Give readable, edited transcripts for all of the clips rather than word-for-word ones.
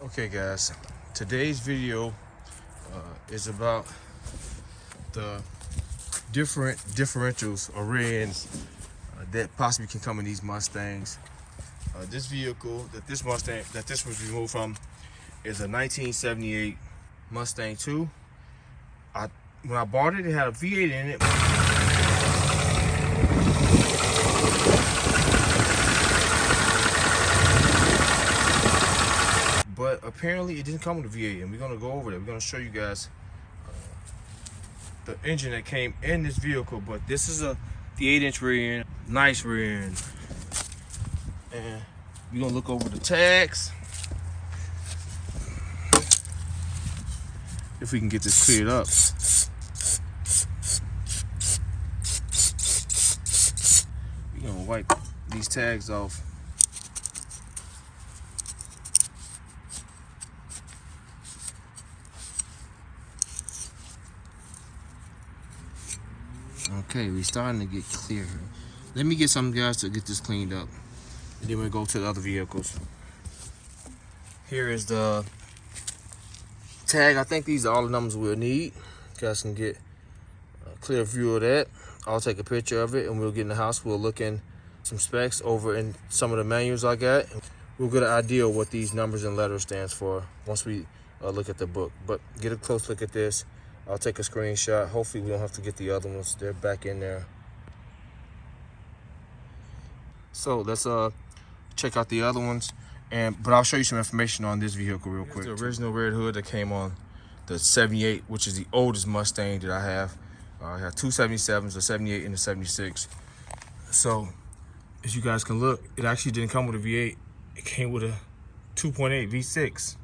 Okay guys, today's video is about the different differentials or rear ends that possibly can come in these Mustangs. This vehicle that this was removed from is a 1978 Mustang II. When I bought it, it had a V8 in it. But apparently it didn't come with a V8, and we're gonna go over that. We're gonna show you guys the engine that came in this vehicle. But this is the 8-inch rear end, nice rear end. And we're gonna look over the tags. If we can get this cleared up. We're gonna wipe these tags off. Okay, we're starting to get clear here. Let me get some guys to get this cleaned up, and then we'll go to the other vehicles. Here is the tag. I think these are all the numbers we'll need. You guys can get a clear view of that. I'll take a picture of it, and we'll get in the house. We'll look in some specs over in some of the manuals I got. We'll get an idea of what these numbers and letters stands for once we look at the book. But get a close look at this. I'll take a screenshot. Hopefully we don't have to get the other ones. They're back in there. So let's check out the other ones. But I'll show you some information on this vehicle real quick. Here's the original red hood that came on the 78, which is the oldest Mustang that I have. I have two 77s, a 78 and a 76. So as you guys can look, it actually didn't come with a V8. It came with a 2.8 V6,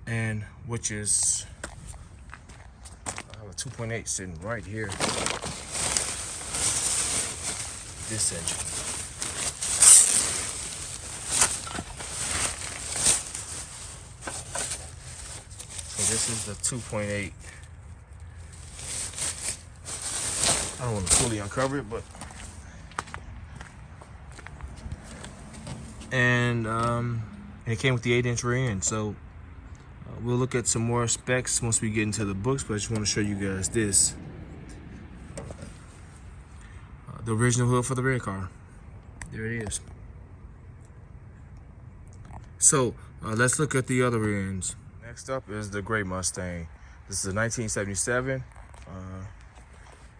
and which is 2.8 sitting right here. This engine. So this is the 2.8. I don't want to fully uncover it, but and it came with the 8-inch rear end. So we'll look at some more specs once we get into the books, but I just want to show you guys this. The original hood for the rear car. There it is. So let's look at the other rear ends. Next up is the gray Mustang. This is a 1977.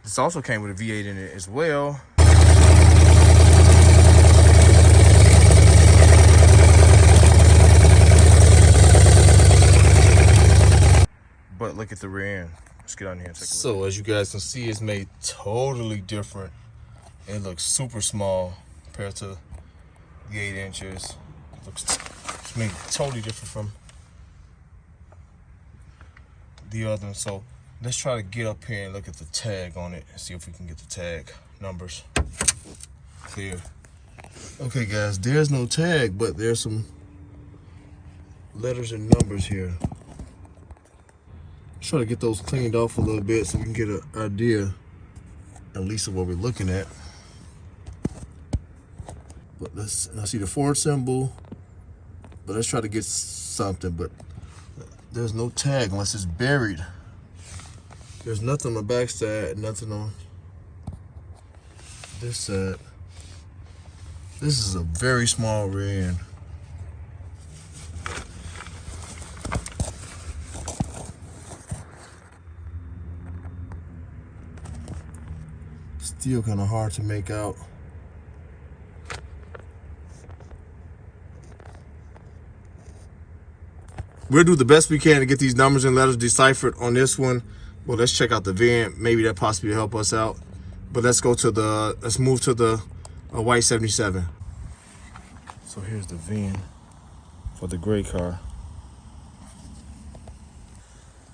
This also came with a V8 in it as well. But look at the rear end. Let's get on here and take a look. So as you guys can see, it's made totally different. It looks super small compared to the 8 inches. It's made totally different from the other one. So let's try to get up here and look at the tag on it and see if we can get the tag numbers clear. Okay guys, there's no tag, but there's some letters and numbers here. Try to get those cleaned off a little bit so we can get an idea at least of what we're looking at. But I see the Ford symbol, but let's try to get something. But there's no tag unless it's buried. There's nothing on the back side, nothing on this side. This is a very small rear end. Still kind of hard to make out. We'll do the best we can to get these numbers and letters deciphered on this one. Well, let's check out the VIN. Maybe that possibly help us out. But let's move to the white 77. So here's the VIN for the gray car.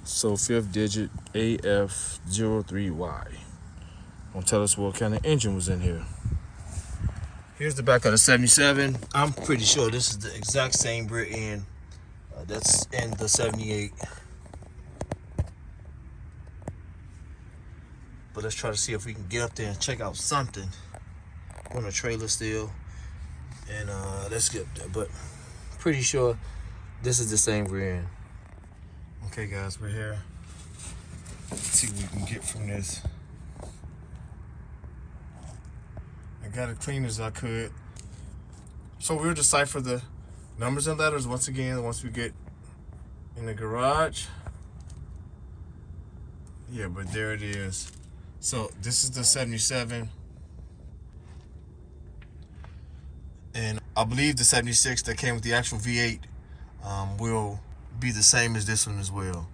So 5th digit AF03Y. Won't tell us what kind of engine was in here. Here's the back of the 77. I'm pretty sure this is the exact same rear end that's in the 78. But let's try to see if we can get up there and check out something. We're on a trailer still, and let's get up there. But pretty sure This is the same rear end. Okay guys, we're here. Let's see what we can get from this. I got it clean as I could. So we'll decipher the numbers and letters once again once we get in the garage. Yeah, but there it is. So this is the 77. And I believe the 76 that came with the actual V8 will be the same as this one as well.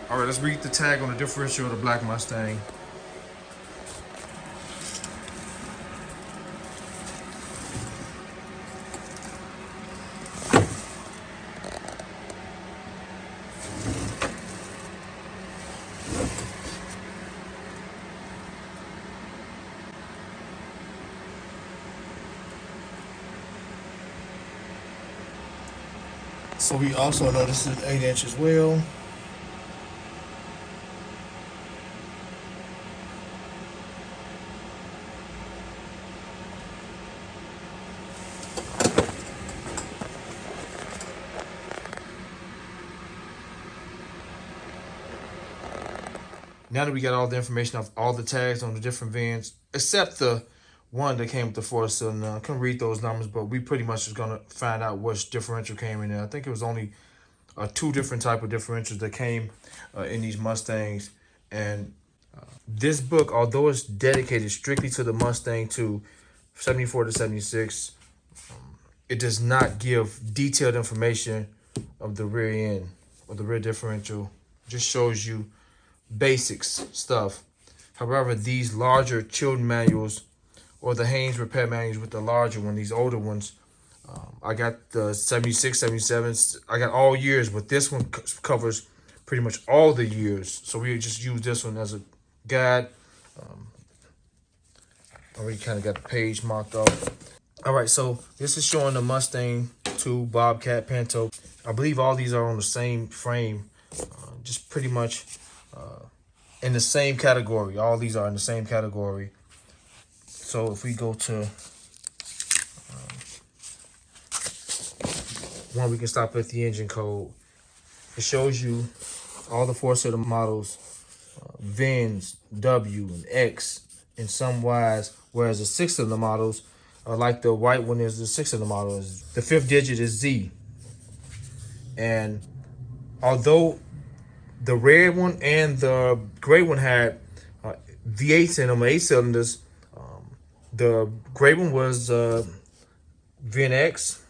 All right, let's read the tag on the differential of the black Mustang. So we also know this is 8-inch as well. Now that we got all the information of all the tags on the different vans, except the one that came with the 4-cylinder, I couldn't read those numbers, but we pretty much just gonna find out which differential came in there. I think it was only 2 different type of differentials that came in these Mustangs. And this book, although it's dedicated strictly to the Mustang II, 74 to 76, it does not give detailed information of the rear end or the rear differential. It just shows you basics stuff. However, these larger children manuals or the Haynes repair manuals with the larger one, these older ones, I got the 76, 77s. I got all years, but this one covers pretty much all the years. So we just use this one as a guide. Already kind of got the page marked off. All right, so this is showing the Mustang II, Bobcat, Pinto. I believe all these are on the same frame, just pretty much in the same category. All these are in the same category. So if we go to one, we can stop at the engine code. It shows you all the 4-cylinder models, VINs, W and X, and some Ys, whereas the 6-cylinder models, like the white one is the 6-cylinder model, the 5th digit is Z. And although the red one and the gray one had V8s in them, 8 cylinders, the gray one was VIN X,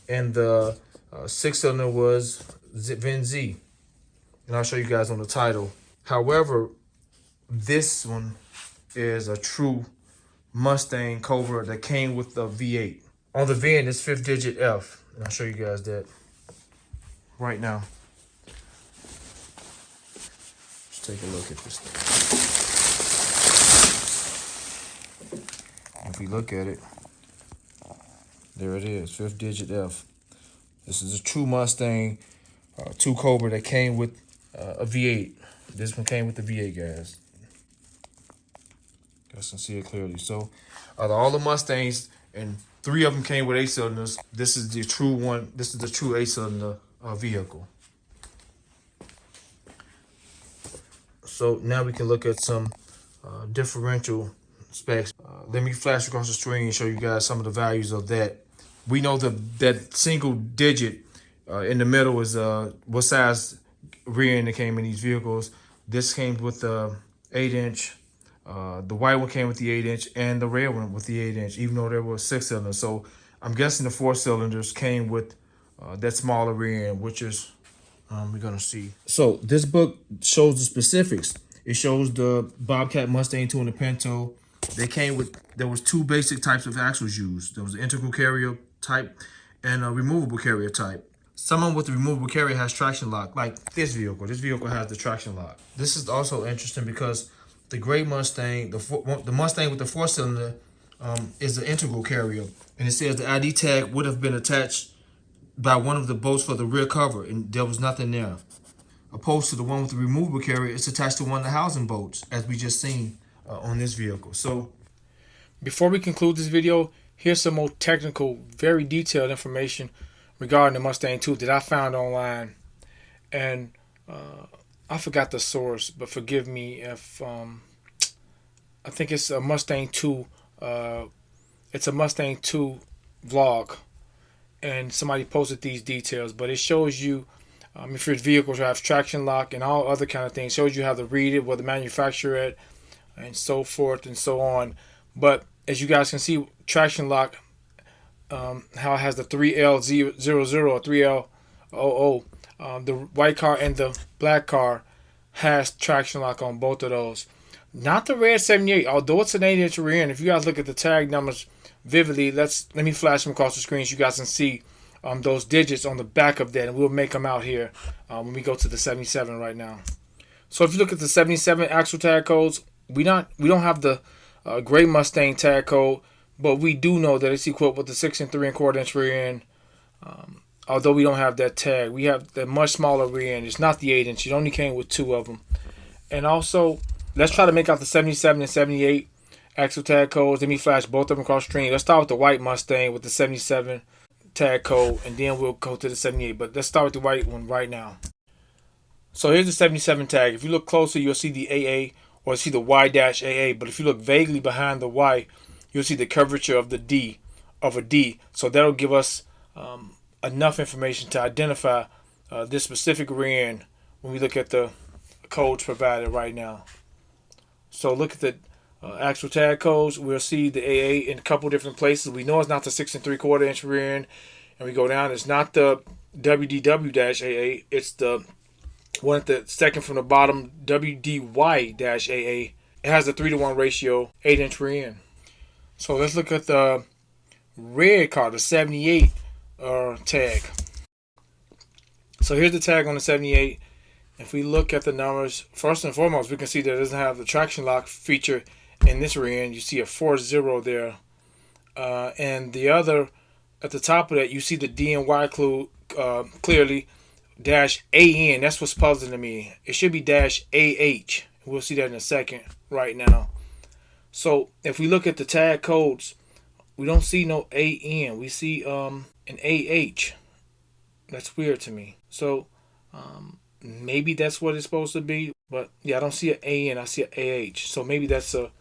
and the 6-cylinder was VIN Z. And I'll show you guys on the title. However, this one is a true Mustang Cobra that came with the V8. On the VIN, it's 5th digit F. And I'll show you guys that right now. Let's take a look at this thing. If we look at it, there it is, 5th digit F. This is a true Mustang 2 Cobra that came with a V8. This one came with the V8, guys. You guys can see it clearly. So, all the Mustangs, and 3 of them came with 8 cylinders. This is the true one. This is the true 8-cylinder vehicle. So now we can look at some differential specs. Let me flash across the screen and show you guys some of the values of that. We know that single digit in the middle is what size rear end that came in these vehicles. This came with the 8-inch. The white one came with the 8-inch, and the red one with the 8-inch, even though there were 6 cylinders. So I'm guessing the 4 cylinders came with that smaller rear end, which is we're gonna see. So this book shows the specifics. It shows the Bobcat, Mustang II, and the Pinto. They came with, there was 2 basic types of axles used. There was an integral carrier type and a removable carrier type. Someone with the removable carrier has traction lock, like this vehicle. This vehicle has the traction lock. This is also interesting because the gray Mustang, the Mustang with the 4-cylinder, is the integral carrier. And it says the ID tag would have been attached by one of the bolts for the rear cover, and there was nothing there. Opposed to the one with the removable carrier, it's attached to one of the housing bolts, as we just seen on this vehicle. So before we conclude this video, here's some more technical, very detailed information regarding the Mustang II that I found online, and I forgot the source, but forgive me if I think it's a Mustang II. It's a Mustang II vlog, and somebody posted these details. But it shows you if your vehicle has traction lock and all other kind of things. It shows you how to read it, what the manufacturer at, and so forth and so on. But as you guys can see, traction lock, how it has the 3L00 or 3L00. The white car and the black car has traction lock on both of those. Not the red 78, although it's an 8-inch rear end. If you guys look at the tag numbers vividly, let me flash them across the screen so you guys can see those digits on the back of that, and we'll make them out here when we go to the 77 right now. So if you look at the 77 axle tag codes, we don't have the gray Mustang tag code, but we do know that it's equipped with the 6 3/4 inch rear end. Although we don't have that tag, we have the much smaller rear end. It's not the 8-inch. It only came with 2 of them. And also, let's try to make out the 77 and 78 axle tag codes. Let me flash both of them across the screen. Let's start with the white Mustang with the 77 tag code, and then we'll go to the 78. But let's start with the white one right now. So here's the 77 tag. If you look closer, you'll see the AA, or see the Y-AA. But if you look vaguely behind the Y, you'll see the curvature of the D, of a D. So that'll give us enough information to identify this specific rear end when we look at the codes provided right now. So look at the actual tag codes. We'll see the AA in a couple different places. We know it's not the 6 3/4 inch rear end, and we go down. It's not the WDW-AA. It's the one at the second from the bottom, WDY-AA. It has a 3-to-1 ratio, 8-inch rear end. So let's look at the red car, the 78 tag. So here's the tag on the 78. If we look at the numbers, first and foremost, we can see that it doesn't have the traction lock feature in this rear end. You see a 40 there. And the other, at the top of that, you see the D and Y clearly. Dash AN, that's what's puzzling to me. It should be dash AH. We'll see that in a second right now. So if we look at the tag codes, we don't see no AN. We see an AH. That's weird to me. So maybe that's what it's supposed to be. But yeah, I don't see an AN. I see an AH. So maybe that's a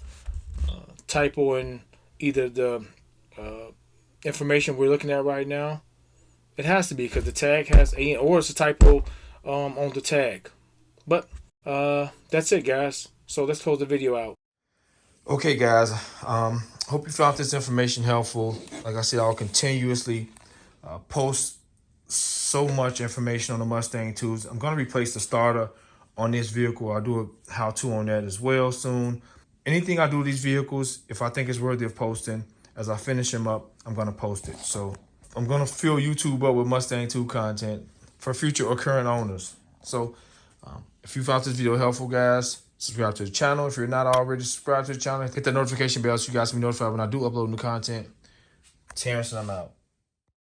typo in either the information we're looking at right now. It has to be because the tag has AN, or it's a typo on the tag. But that's it, guys. So let's close the video out. Okay, guys. Hope you found this information helpful. Like I said, I'll continuously post so much information on the Mustang IIs. I'm going to replace the starter on this vehicle. I'll do a how-to on that as well soon. Anything I do with these vehicles, if I think it's worthy of posting, as I finish them up, I'm going to post it. So I'm going to fill YouTube up with Mustang II content for future or current owners. So if you found this video helpful, guys, subscribe to the channel. If you're not already subscribed to the channel, hit the notification bell so you guys can be notified when I do upload new content. Terrence, and I'm out.